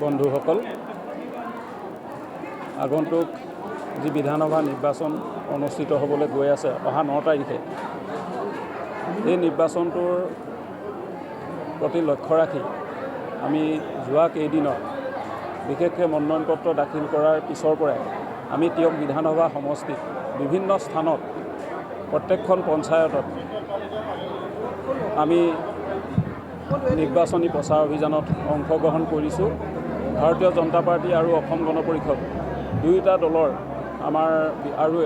বন্ধুসকল, আগন্তুক যি বিধানসভা নিৰ্বাচন অনুষ্ঠিত হ'বলৈ গৈ আছে অহা 9 তাৰিখে, এই নিৰ্বাচনটোৰ প্ৰতি লক্ষ্য ৰাখি আমি যোৱা কেইদিনত বিশেষকৈ মনোনয়ন পত্ৰ দাখিল কৰাৰ পিছৰ পৰাই আমি তিয়ক বিধানসভা সমষ্টিত বিভিন্ন স্থানত প্ৰত্যেকখন পঞ্চায়তত আমি নিৰ্বাচনী প্ৰচাৰ অভিযানত অংশগ্ৰহণ কৰিছোঁ। ভাৰতীয় জনতা পাৰ্টি আৰু অসম গণ পৰিষদ দুয়োটা দলৰ আমাৰ আৰু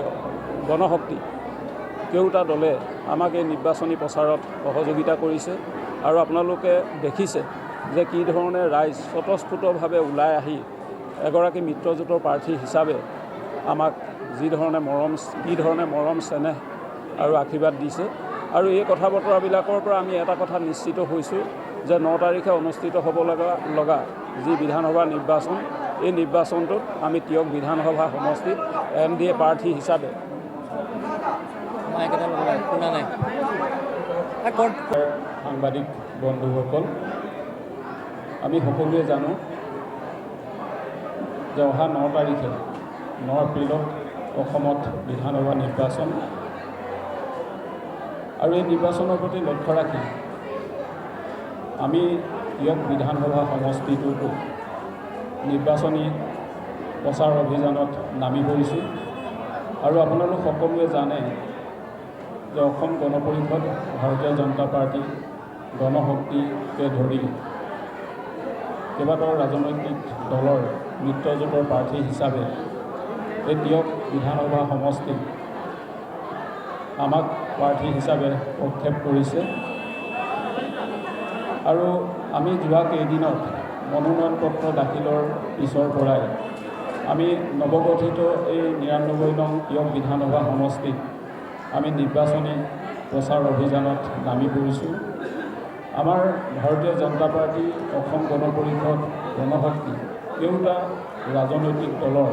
গণশক্তি কেউটা দলে আমাক এই নিৰ্বাচনী প্ৰচাৰত সহযোগিতা কৰিছে আৰু আপোনালোকে দেখিছে যে কি ধৰণে ৰাইজ স্বতঃস্ফূৰ্তভাৱে ওলাই আহি এগৰাকী মিত্ৰজোঁটৰ প্ৰাৰ্থী হিচাপে আমাক কি ধৰণে মৰম চেনেহ আৰু আশীৰ্বাদ দিছে। আৰু এই কথা বতৰাবিলাকৰ পৰা আমি এটা কথা নিশ্চিত হৈছোঁ যে 9 তাৰিখে অনুষ্ঠিত হ'ব লগা যি বিধানসভা নিৰ্বাচন, এই নিৰ্বাচনটোত আমি তিয়ক বিধানসভা সমষ্টিত NDA প্ৰাৰ্থী হিচাপে সাংবাদিক বন্ধুসকল, আমি সকলোৱে জানো যে অহা 9 তাৰিখে 9 এপ্ৰিলত অসমত বিধানসভা নিৰ্বাচন আৰু এই নিৰ্বাচনৰ প্ৰতি লক্ষ্য ৰাখি আমি তিয়ক বিধানসভা সমষ্টিটোতো নিৰ্বাচনী প্ৰচাৰ অভিযানত নামি পৰিছোঁ। আৰু আপোনালোক সকলোৱে জানে যে অসম গণ পৰিষদ, ভাৰতীয় জনতা পাৰ্টি, গণশক্তিকে ধৰি কেইবাটাও ৰাজনৈতিক দলৰ মিত্ৰজোঁটৰ প্ৰাৰ্থী হিচাপে এই তিয়ক বিধানসভা সমষ্টিত আমাক প্ৰাৰ্থী হিচাপে প্ৰক্ষেপ কৰিছে। আৰু আমি যোৱা কেইদিনত মনোনয়ন পত্ৰ দাখিলৰ পিছৰ পৰাই আমি নৱগঠিত এই 99 নং তিয়ক বিধানসভা সমষ্টিত আমি নিৰ্বাচনী প্ৰচাৰ অভিযানত নামি পৰিছোঁ। আমাৰ ভাৰতীয় জনতা পাৰ্টি, অসম গণ পৰিষদ, গণশক্তি কেউটা ৰাজনৈতিক দলৰ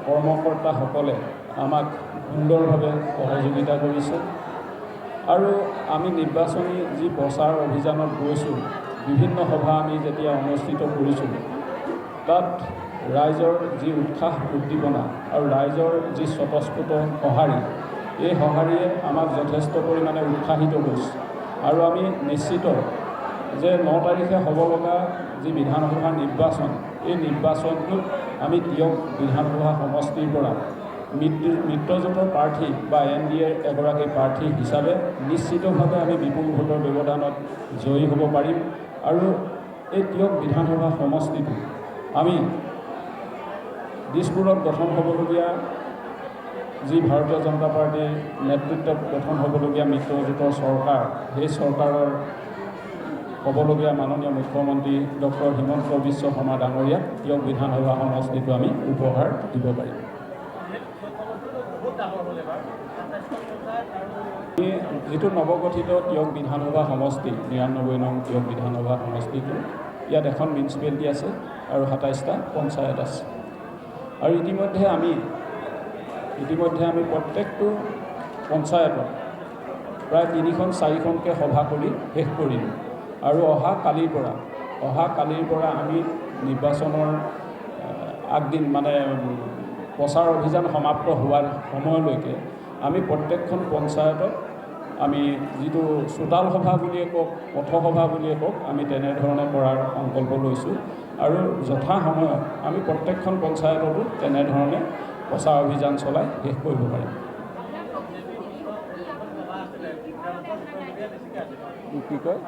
কৰ্মকৰ্তাসকলে আমাক সুন্দৰভাৱে সহযোগিতা কৰিছে। আৰু আমি নিৰ্বাচনী যি প্ৰচাৰ অভিযানত গৈছোঁ, বিভিন্ন সভা আমি যেতিয়া অনুষ্ঠিত কৰিছোঁ, তাত ৰাইজৰ যি উৎসাহ উদ্দীপনা আৰু ৰাইজৰ যি স্বতঃস্ফূৰ্ত সঁহাৰি, এই সঁহাৰিয়ে আমাক যথেষ্ট পৰিমাণে উৎসাহিত কৰিছে। আৰু আমি নিশ্চিত যে 9 তাৰিখে হ'ব লগা যি বিধানসভা নিৰ্বাচন, এই নিৰ্বাচনটোত আমি তিয়ক বিধানসভা সমষ্টিৰ পৰা মিত্ৰজোঁটৰ প্ৰাৰ্থী বা NDA এগৰাকী প্ৰাৰ্থী হিচাপে নিশ্চিতভাৱে আমি বিপুল ভোটৰ ব্যৱধানত জয়ী হ'ব পাৰিম। আৰু এই তিয়ক বিধানসভা সমষ্টিটো আমি দিছপুৰত গঠন হ'বলগীয়া যি ভাৰতীয় জনতা পাৰ্টীৰ নেতৃত্বত গঠন হ'বলগীয়া মিত্ৰজোঁটৰ চৰকাৰ, সেই চৰকাৰৰ হ'বলগীয়া মাননীয় মুখ্যমন্ত্ৰী ডক্টৰ হিমন্ত বিশ্ব শৰ্মা ডাঙৰীয়াক তিয়ক বিধানসভা সমষ্টিটো আমি উপহাৰ দিব পাৰিম। যিটো নৱগঠিত তিয়ক বিধানসভা সমষ্টি, 99 নং তিয়ক বিধানসভা সমষ্টিটো, ইয়াত এখন মিউনিচিপেলিটি আছে আৰু 27টা পঞ্চায়ত আছে। আৰু ইতিমধ্যে আমি প্ৰত্যেকটো পঞ্চায়তত প্ৰায় 3খন-4খনকৈ সভা কৰি শেষ কৰিলোঁ। আৰু অহা কালিৰ পৰা আমি নিৰ্বাচনৰ আগদিন মানে প্ৰচাৰ অভিযান সমাপ্ত হোৱাৰ সময়লৈকে আমি প্ৰত্যেকখন পঞ্চায়তত আমি যিটো চোতাল সভা বুলিয়ে কওক, পথসভা বুলিয়ে কওক, আমি তেনেধৰণে কৰাৰ সংকল্প লৈছোঁ। আৰু যথা সময়ত আমি প্ৰত্যেকখন পঞ্চায়ততো তেনেধৰণে প্ৰচাৰ অভিযান চলাই শেষ কৰিব পাৰিম। কি কয়?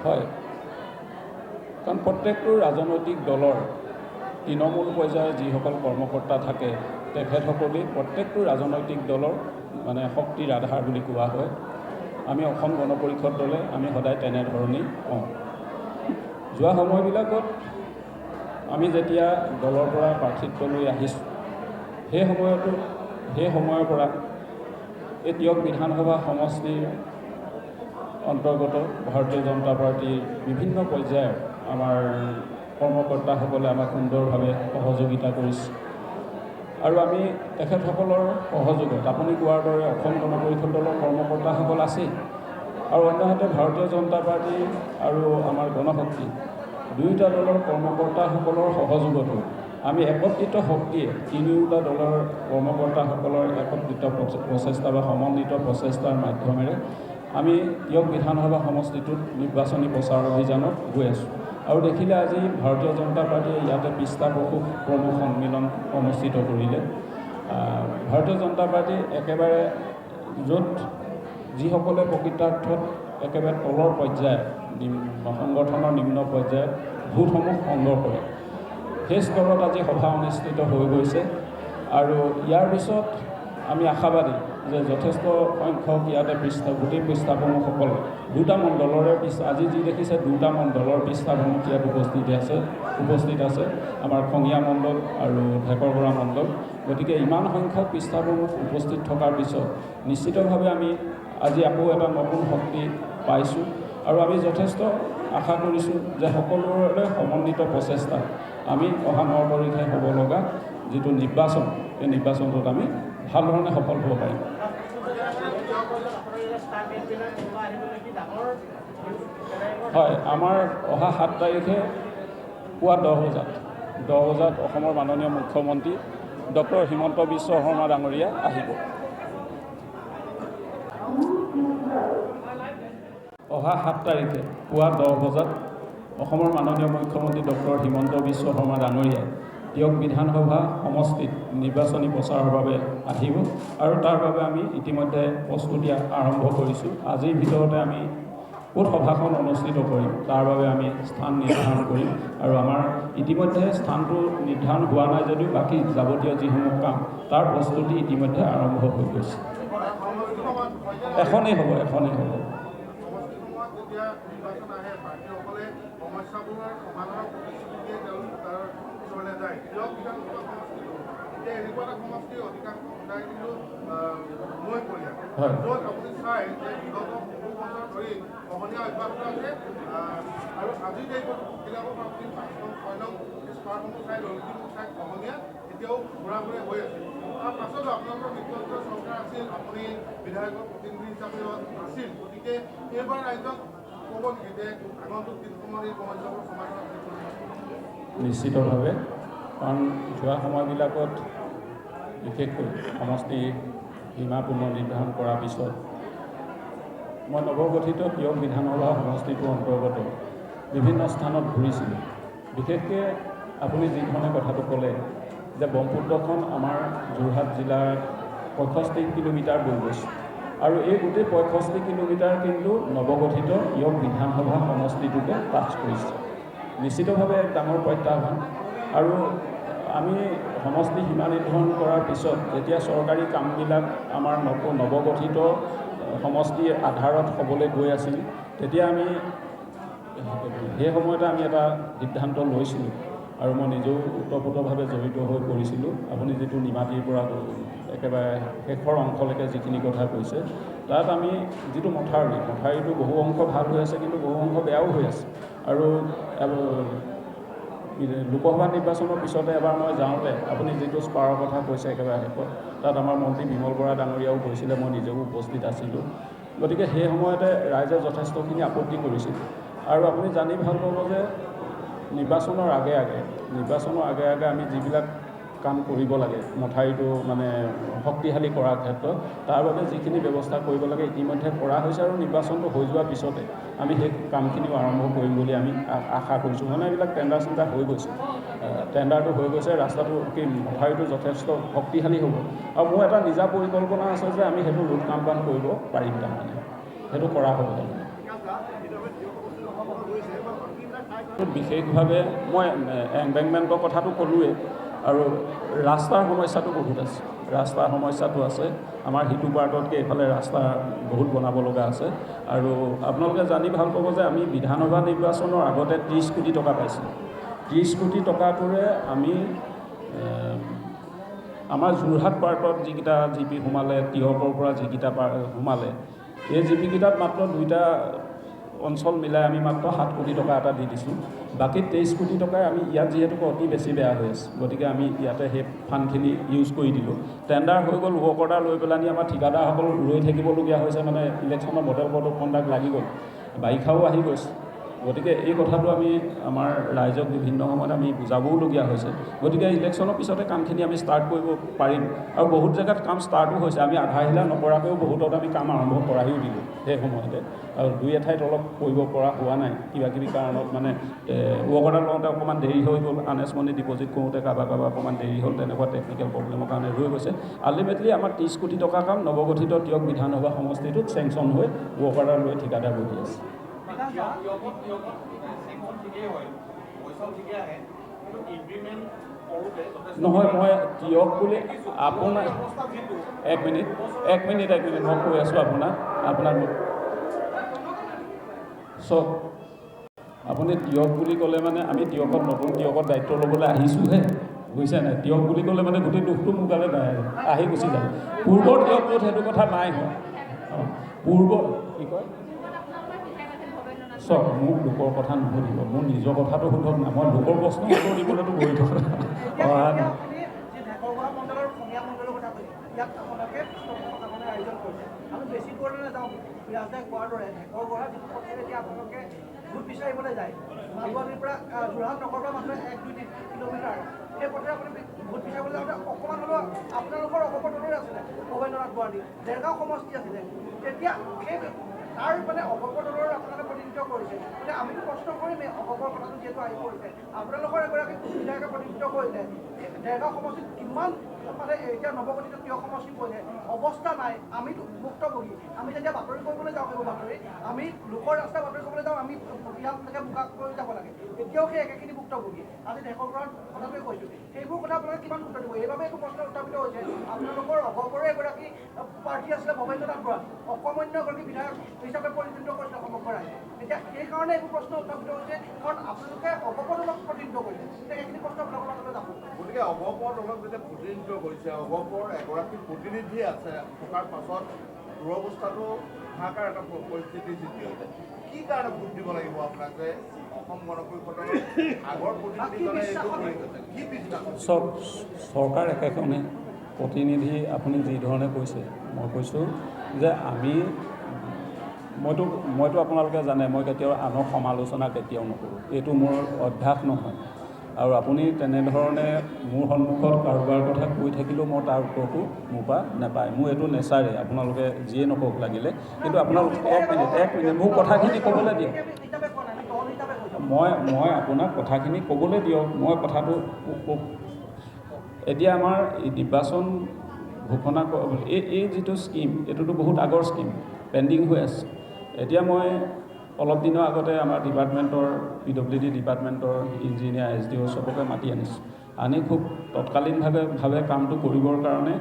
হয়, কাৰণ প্ৰত্যেকটো ৰাজনৈতিক দলৰ তৃণমূল পৰ্যায়ৰ যিসকল কৰ্মকৰ্তা থাকে, তেখেতসকলেই প্ৰত্যেকটো ৰাজনৈতিক দলৰ মানে শক্তিৰ আধাৰ বুলি কোৱা হয়। আমি অসম গণ পৰিষদ দলে আমি সদায় তেনেধৰণেই কওঁ। যোৱা সময়বিলাকত আমি যেতিয়া দলৰ পৰা প্ৰাৰ্থিত্ব লৈ আহিছোঁ, সেই সময়ৰ পৰা এই তিয়ক বিধানসভা সমষ্টিৰ অন্তৰ্গত ভাৰতীয় জনতা পাৰ্টীৰ বিভিন্ন পৰ্যায়ৰ আমাৰ কৰ্মকৰ্তাসকলে আমাক সুন্দৰভাৱে সহযোগিতা কৰিছে আৰু আমি তেখেতসকলৰ সহযোগত আপুনি কোৱাৰ দৰে অসম গণ পৰিষদ দলৰ কৰ্মকৰ্তাসকল আছেই আৰু অন্যহাতে ভাৰতীয় জনতা পাৰ্টী আৰু আমাৰ গণশক্তি দুয়োটা দলৰ কৰ্মকৰ্তাসকলৰ সহযোগতো আমি একত্ৰিত শক্তিয়ে তিনিওটা দলৰ কৰ্মকৰ্তাসকলৰ একত্ৰিত প্ৰচেষ্টা বা সমন্বিত প্ৰচেষ্টাৰ মাধ্যমেৰে আমি তিয়ক বিধানসভা সমষ্টিটোত নিৰ্বাচনী প্ৰচাৰ অভিযানত গৈ আছোঁ আৰু দেখিলে আজি ভাৰতীয় জনতা পাৰ্টীয়ে ইয়াতে পৃষ্ঠাপোষক প্ৰমুখ সন্মিলন অনুষ্ঠিত কৰিলে ভাৰতীয় জনতা পাৰ্টী একেবাৰে য'ত যিসকলে প্ৰকৃতাৰ্থত একেবাৰে তলৰ পৰ্যায়ত সংগঠনৰ নিম্ন পৰ্যায়ত ভোটসমূহ সংগ্ৰহ কৰে সেই স্তৰত আজি সভা অনুষ্ঠিত হৈ গৈছে আৰু ইয়াৰ পিছত আমি আশাবাদী যে যথেষ্ট সংখ্যক ইয়াতে গোটেই পৃষ্ঠাসমূহসকল দুটা মণ্ডলৰে আজি যি দেখিছে দুটা মণ্ডলৰ পৃষ্ঠাসমূহ ইয়াত উপস্থিত আছে আমাৰ খঙীয়া মণ্ডল আৰু ঢেকৰগৰা মণ্ডল গতিকে ইমান সংখ্যক পৃষ্ঠাসমূহ উপস্থিত থকাৰ পিছত নিশ্চিতভাৱে আমি আজি আকৌ এটা নতুন শক্তি পাইছোঁ আৰু আমি যথেষ্ট আশা কৰিছোঁ যে সকলোৰে সমন্বিত প্ৰচেষ্টা আমি অহা 9 তাৰিখে হ'ব লগা যিটো নিৰ্বাচন এই নিৰ্বাচনটোত আমি ভাল ধৰণে সফল হ'ব পাৰিম হয় আমাৰ অহা 7 তাৰিখে পুৱা 10 বজাত অসমৰ মাননীয় মুখ্যমন্ত্ৰী ডক্টৰ হিমন্ত বিশ্ব শৰ্মা ডাঙৰীয়া আহিব অহা 7 তাৰিখে পুৱা 10 বজাত অসমৰ মাননীয় মুখ্যমন্ত্ৰী ডক্টৰ হিমন্ত বিশ্ব শৰ্মা ডাঙৰীয়াই তিয়ক বিধানসভা সমষ্টিত নিৰ্বাচনী প্ৰচাৰৰ বাবে আহিব আৰু তাৰ বাবে আমি ইতিমধ্যে প্ৰস্তুতি আৰম্ভ কৰিছোঁ আজিৰ ভিতৰতে আমি ক'ত সভাখন অনুষ্ঠিত কৰিম তাৰ বাবে আমি স্থান নিৰ্ধাৰণ কৰিম আৰু আমাৰ ইতিমধ্যে স্থানটো নিৰ্ধাৰণ হোৱা নাই যদিও বাকী যাৱতীয় যিসমূহ কাম তাৰ প্ৰস্তুতি ইতিমধ্যে আৰম্ভ হৈ গৈছে এখনেই হ'ব নিশ্চিতভাৱে কাৰণ যোৱা সময়বিলাকত বিশেষকৈ সমষ্টি সীমা পুনৰ নিৰ্ধাৰণ কৰাৰ পিছত মই নৱগঠিত তিয়ক বিধানসভা সমষ্টিটোৰ অন্তৰ্গত বিভিন্ন স্থানত ঘূৰিছিলোঁ বিশেষকৈ আপুনি যিধৰণে কথাটো ক'লে যে ব্ৰহ্মপুত্ৰখন আমাৰ যোৰহাট জিলাৰ 65 কিলোমিটাৰ বৈ গৈছে আৰু এই গোটেই 65 কিলোমিটাৰ কিন্তু নৱগঠিত তিয়ক বিধানসভা সমষ্টিটোকে টাচ কৰিছে নিশ্চিতভাৱে এক ডাঙৰ প্ৰত্যাহ্বান আৰু আমি সমষ্টি সীমা নিৰ্ধাৰণ কৰাৰ পিছত যেতিয়া চৰকাৰী কামবিলাক আমাৰ নৱগঠিত সমষ্টিৰ আধাৰত হ'বলৈ গৈ আছিল তেতিয়া আমি সেই সময়তে আমি এটা সিদ্ধান্ত লৈছিলোঁ আৰু মই নিজেও ওতঃপ্ৰোতভাৱে জড়িত হৈ পৰিছিলোঁ আপুনি যিটো নিমাতীৰ পৰা একেবাৰে শেষৰ অংশলৈকে যিখিনি কথা কৈছে তাত আমি যিটো মথাউৰিটো বহু অংশ ভাল হৈ আছে কিন্তু বহু অংশ বেয়াও হৈ আছে আৰু লোকসভা নিৰ্বাচনৰ পিছতে এবাৰ মই যাওঁতে আপুনি যিটো স্পাৰৰ কথা কৈছে একেবাৰে শেষত তাত আমাৰ মন্ত্ৰী বিমল বৰা ডাঙৰীয়াও গৈছিলে মই নিজেও উপস্থিত আছিলোঁ গতিকে সেই সময়তে ৰাইজে যথেষ্টখিনি আপত্তি কৰিছিল আৰু আপুনি জানি ভাল পাব যে নিৰ্বাচনৰ আগে আগে আমি যিবিলাক কাম কৰিব লাগে মথাউৰিটো মানে শক্তিশালী কৰাৰ ক্ষেত্ৰত তাৰ বাবে যিখিনি ব্যৱস্থা কৰিব লাগে ইতিমধ্যে কৰা হৈছে আৰু নিৰ্বাচনটো হৈ যোৱাৰ পিছতে আমি সেই কামখিনিও আৰম্ভ কৰিম বুলি আমি আশা কৰিছোঁ মানে এইবিলাক টেণ্ডাৰ হৈ গৈছে টেণ্ডাৰটো হৈ গৈছে ৰাস্তাটো কি মথাউৰিটো যথেষ্ট শক্তিশালী হ'ব আৰু মোৰ এটা নিজা পৰিকল্পনা আছে যে আমি সেইটো ৰোড কাম কৰিব পাৰিম তাৰমানে সেইটো কৰা হ'ব তাৰমানে বিশেষভাৱে মই এম্বেংকমেণ্টৰ কথাটো ক'লোৱেই আৰু ৰাস্তাৰ সমস্যাটো বহুত আছে আমাৰ সিটো পাৰ্টতকৈ এইফালে ৰাস্তা বহুত বনাব লগা আছে আৰু আপোনালোকে জানি ভাল পাব যে আমি বিধানসভা নিৰ্বাচনৰ আগতে 30 কোটি টকা পাইছিলোঁ 30 কোটি টকাটোৰে আমি আমাৰ যোৰহাট পাৰ্টত যিকেইটা জিপি সোমালে তিয়কৰ পৰা যিকেইটা সোমালে এই জিপিকেইটাত মাত্ৰ 2টা অঞ্চল মিলাই আমি মাত্ৰ 7 কোটি টকা এটা দি দিছোঁ। বাকী 23 কোটি টকাই আমি ইয়াত যিহেতুকে অতি বেছি বেয়া হৈ আছে, গতিকে আমি ইয়াতে সেই ফাণ্ডখিনি ইউজ কৰি দিলোঁ। টেণ্ডাৰ হৈ গ'ল, ৱৰ্ক অৰ্ডাৰ লৈ পেলাই আমাৰ ঠিকাদাৰসকল ৰৈ থাকিবলগীয়া হৈছে, মানে ইলেকশ্যনৰ মডেল কোড অফ কণ্ডাক্ট লাগি গ'ল, বাৰিষাও আহি গৈছে। গতিকে এই কথাটো আমি আমাৰ ৰাইজক বিভিন্ন সময়ত আমি বুজাবওলগীয়া হৈছে। গতিকে ইলেকশ্যনৰ পিছতে কামখিনি আমি ষ্টাৰ্ট কৰিব পাৰিম, আৰু বহুত জেগাত কাম ষ্টাৰ্টো হৈছে। আমি আধা আহিলা নকৰাকৈও বহুতত আমি কাম আৰম্ভ কৰাইও দিলোঁ সেই সময়তে, আৰু 2 এঠাইত অলপ কৰিব পৰা হোৱা নাই কিবাকিবি কাৰণত, মানে ৱৰ্ক অৰ্ডাৰ লওঁতে অকণমান দেৰি হৈ গ'ল, আনএছ মানি ডিপজিট কৰোঁতে কাৰোবাৰ অকণমান দেৰি হ'ল, তেনেকুৱা টেকনিকেল প্ৰব্লেমৰ কাৰণে ৰৈ গৈছে। আল্টিমেটলি আমাৰ 30 কোটি টকা কাম নৱগঠিত তিয়ক বিধানসভা সমষ্টিটোত চেংচন হৈ ৱৰ্ক অৰ্ডাৰ লৈ ঠিকাদাৰ বহি আছে। নহয়, মই তিয়ক বুলি আপোনাৰ এক মিনিট মই কৈ আছোঁ আপোনাৰ চব আপুনি তিয়ক বুলি ক'লে মানে আমি তিয়কত নতুন তিয়কত দায়িত্ব ল'বলৈ আহিছোঁহে, বুজিছে নাই? তিয়ক বুলি ক'লে মানে গোটেই দুখটো মোৰ গালে নাই, আহি গুচি যায়। পূৰ্বৰ তিয়কটোত সেইটো কথা নাই হোৱা। পূৰ্ব কি কয় চব মোক লোকৰ কথা নুসুধিব, মোৰ নিজৰ কথাটো সোধক না, মই লোকৰ প্ৰশ্ন উত্তৰ দিবলৈতো গৈ থকা অহা নাই। ভোট বিচাৰিবলৈ যায় মালগুৱানীৰ পৰা যোৰহাট নগৰৰ পৰা মাত্ৰ 1-2 কিলোমিটাৰ, সেই পথে আপুনি ভোট বিচাৰিবলৈ যাওঁতে অকণমান হ'লেও আপোনালোকৰ অৱপতনৰে আছিলে ভৱেন্দ্ৰনাথ গোৱানী, দেৰগাঁও সমষ্টি আছিলে, তেতিয়া সেই তাৰ মানে অৱপতনৰ আপোনালোকে প্ৰতিনিধিত্ব কৰিছে। গতিকে আমিতো প্ৰশ্ন কৰিমেই, অসমৰ কথাটো যিহেতু আহি পৰিছে, আপোনালোকৰ এগৰাকী বিধায়কে প্ৰতিনিধিত্ব কৰিলে দেৰগাঁও সমষ্টিত কিমান মানে এতিয়া নৱগঠিত তিয় সমষ্টি পৰিলে অৱস্থা নাই। আমিতো ভুক্তভোগী, আমি যেতিয়া বাতৰি কৰিবলৈ যাওঁ সেইবোৰ বাতৰি, আমি লোকৰ ৰাস্তা বাতৰি কৰিবলৈ যাওঁ, আমি ইয়ালৈকে বোকা কৰি যাব লাগে, এতিয়াও সেই একেখিনি ভুক্তভোগী। আজি দেশৰ ঘৰত কথাটোৱে কৈছোঁ, সেইবোৰ কথা আপোনালোকে কিমান গুৰুত্ব দিব? এইবাবে একো প্ৰশ্ন উত্থাপিত হৈছে, আপোনালোকৰ অগপৰে এগৰাকী প্ৰাৰ্থী আছিলে ভৱেন্দ্ৰনাথ বৰা, অকমান্য এগৰাকী বিধায়ক হিচাপে পৰিচিত কৰিছিলে সমগ্ৰ ৰাইজে। এতিয়া সেইকাৰণে এইবোৰ প্ৰশ্ন উত্থাপিত হৈছে, কাৰণ আপোনালোকে অগপৰ দলক প্ৰতিনিধিত্ব কৰিছে। সেইখিনি প্ৰশ্ন আপোনালোকৰ মাজলৈ যাব। গতিকে অগপৰ দলক যেতিয়া প্ৰতিনিধিত্ব কৰিছে, অগপৰ এগৰাকী প্ৰতিনিধি আছে থকাৰ পাছত দুৰৱস্থাটো হাহাকাৰ এটা পৰিস্থিতিৰ সৃষ্টি হৈছে। কি কাৰণে ভোট দিব লাগিব আপোনাক যে অসম গণ পৰিষদৰ আগৰ প্ৰতিনিধিজনে এইটো কৰি গৈছে? কি বিশ্বাস? চব চৰকাৰ একেখনে, প্ৰতিনিধি আপুনি যি ধৰণে কৈছে, মই কৈছোঁ যে মইতো আপোনালোকে জানে মই কেতিয়াও আনক সমালোচনা কেতিয়াও নকৰোঁ, এইটো মোৰ অভ্যাস নহয়। আৰু আপুনি তেনেধৰণে মোৰ সন্মুখত কাৰোবাৰ কথা কৈ থাকিলেও মই তাৰ উত্তৰটো মোৰ পৰা নাপায়, মোৰ এইটো নেচাৰে, আপোনালোকে যিয়ে নকওক লাগিলে। কিন্তু আপোনালোকে এক মিনিট মোক কথাখিনি ক'বলৈ দিয়ক, মই আপোনাক কথাখিনি ক'বলৈ দিয়ক। মই কথাটো এতিয়া আমাৰ এই নিৰ্বাচন ঘোষণা এই যিটো স্কিম, এইটোতো বহুত আগৰ স্কিম, পেণ্ডিং হৈ আছে। এতিয়া মই অলপ দিনৰ আগতে আমাৰ ডিপাৰ্টমেণ্টৰ PWD ডিপাৰ্টমেণ্টৰ ইঞ্জিনিয়াৰ SDO চবকে মাতি আনিছোঁ, আনি খুব তৎকালীনভাৱে কামটো কৰিবৰ কাৰণে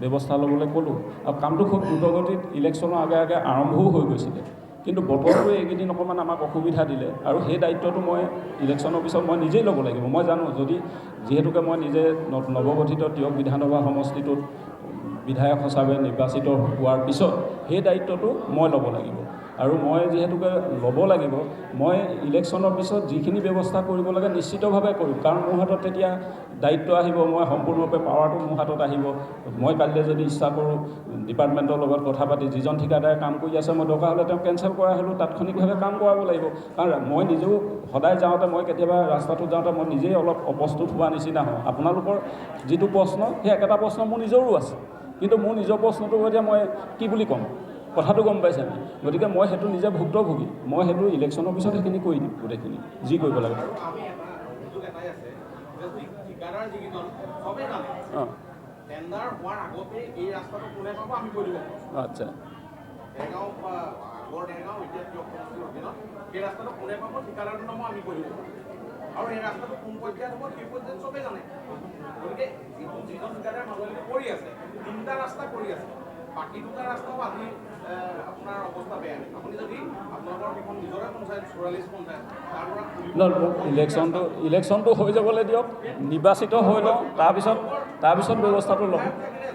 ব্যৱস্থা ল'বলৈ ক'লোঁ। আৰু কামটো খুব দ্ৰুতগতিত ইলেকশ্যনৰ আগে আৰম্ভও হৈ গৈছিলে, কিন্তু বতৰটোৱে এইকেইদিন অকণমান আমাক অসুবিধা দিলে, আৰু সেই দায়িত্বটো মই ইলেকশ্যনৰ পিছত মই নিজেই ল'ব লাগিব। মই জানো যিহেতুকে মই নিজে নৱগঠিত তিয়ক বিধানসভা সমষ্টিটোত বিধায়ক হিচাপে নিৰ্বাচিত হোৱাৰ পিছত সেই দায়িত্বটো মই ল'ব লাগিব, আৰু মই যিহেতুকে ল'ব লাগিব, মই ইলেকশ্যনৰ পিছত যিখিনি ব্যৱস্থা কৰিব লাগে নিশ্চিতভাৱে কৰিম, কাৰণ মোৰ হাতত তেতিয়া দায়িত্ব আহিব, মই সম্পূৰ্ণৰূপে পাৱাৰটো মোৰ হাতত আহিব। মই কাইলৈ যদি ইচ্ছা কৰোঁ ডিপাৰ্টমেণ্টৰ লগত কথা পাতি যিজন ঠিকাদাৰে কাম কৰি আছে, মই দৰকাৰ হ'লে তেওঁ কেঞ্চেল কৰা হ'লেও তাৎক্ষণিকভাৱে কাম কৰাব লাগিব। কাৰণ মই নিজেও সদায় যাওঁতে, মই কেতিয়াবা ৰাস্তাটোত যাওঁতে মই নিজেই অলপ অপ্ৰস্তুত হোৱা নিচিনা হওঁ। আপোনালোকৰ যিটো প্ৰশ্ন, সেই একেটা প্ৰশ্ন মোৰ নিজৰো আছে, কিন্তু মোৰ নিজৰ প্ৰশ্নটো এতিয়া মই কি বুলি ক'ম, কথাটো গম পাইছে নাই? গতিকে মই সেইটো নিজে ভুক্তভোগী, মই সেইটো ইলেকশ্যনৰ পিছত সেইখিনি কৰি দিম, গোটেইখিনি যি কৰিব লাগে। আচ্ছা, আৰু এই ৰাস্তাটো কোন পৰ্যায়ত হ'ব সেই পৰ্যায়ত চবেই জানে। গতিকে যিজন ঠিকাদাৰে মাজুলীত কৰি আছে, 3টা ৰাস্তা কৰি আছে, বাকী 2টা ৰাস্তাও আজি আপোনাৰ অৱস্থা বেয়া। আপুনি যদি আপোনালোকৰ সেইখন নিজৰে পঞ্চায়ত 44 পঞ্চায়ত তাৰ পৰা ইলেকশ্যনটো হৈ যাবলৈ দিয়ক, নিৰ্বাচিত হৈ লওঁ, তাৰপিছত ব্যৱস্থাটো ল'ম।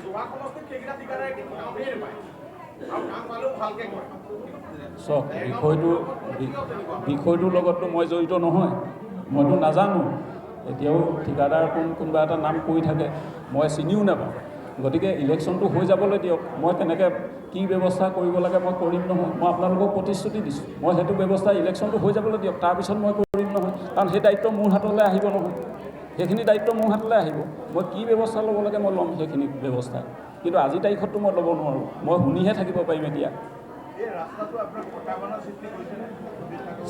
যোৰহাট সমষ্টিত সেইকেইটা ঠিকাদাৰে কিন্তু কামেই নাপায়। আৰু কাম পালেও ভালকৈ কৰে। চাওক, বিষয়টোৰ লগততো মই জড়িত নহয়, মইতো নাজানো। এতিয়াও ঠিকাদাৰ কোনোবা এটা নাম কৈ থাকে, মই চিনিও নাপাওঁ। গতিকে ইলেকশ্যনটো হৈ যাবলৈ দিয়ক, মই তেনেকৈ কি ব্যৱস্থা কৰিব লাগে মই কৰিম নহয়। মই আপোনালোকক প্ৰতিশ্ৰুতি দিছোঁ, মই সেইটো ব্যৱস্থা ইলেকশ্যনটো হৈ যাবলৈ দিয়ক, তাৰপিছত মই কৰিম নহয়। কাৰণ সেই দায়িত্ব মোৰ হাতলৈ আহিব নহয়, সেইখিনি দায়িত্ব মোৰ হাতলৈ আহিব। মই কি ব্যৱস্থা ল'ব লাগে মই ল'ম সেইখিনি ব্যৱস্থা, কিন্তু আজিৰ তাৰিখততো মই ল'ব নোৱাৰোঁ। মই শুনিহে থাকিব পাৰিম এতিয়া।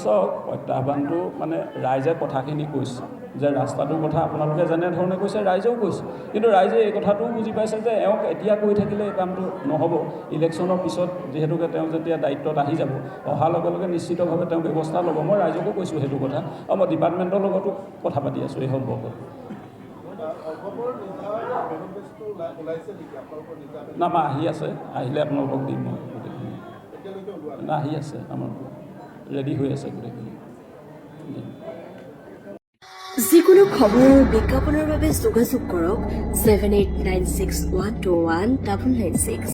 চাওক, প্ৰত্যাহ্বানটো মানে ৰাইজে কথাখিনি কৈছে যে ৰাস্তাটোৰ কথা আপোনালোকে যেনেধৰণে কৈছে ৰাইজেও কৈছে, কিন্তু ৰাইজে এই কথাটোও বুজি পাইছে যে এওঁক এতিয়া কৈ থাকিলে এই কামটো নহ'ব। ইলেকশ্যনৰ পিছত যিহেতুকে তেওঁ যেতিয়া দায়িত্বত আহি যাব, অহাৰ লগে লগে নিশ্চিতভাৱে তেওঁ ব্যৱস্থা ল'ব। মই ৰাইজকো কৈছোঁ সেইটো কথা, আৰু মই ডিপাৰ্টমেণ্টৰ লগতো কথা পাতি আছোঁ এই সম্পৰ্কত। না, মই আহি আছে, আহিলে আপোনালোকক দিম মই গোটেইখিনি। না, আহি আছে, আমাৰ ৰেডি হৈ আছে গোটেইখিনি। যিকোনো খবৰ আৰু বিজ্ঞাপনৰ বাবে যোগাযোগ কৰক 7896121996।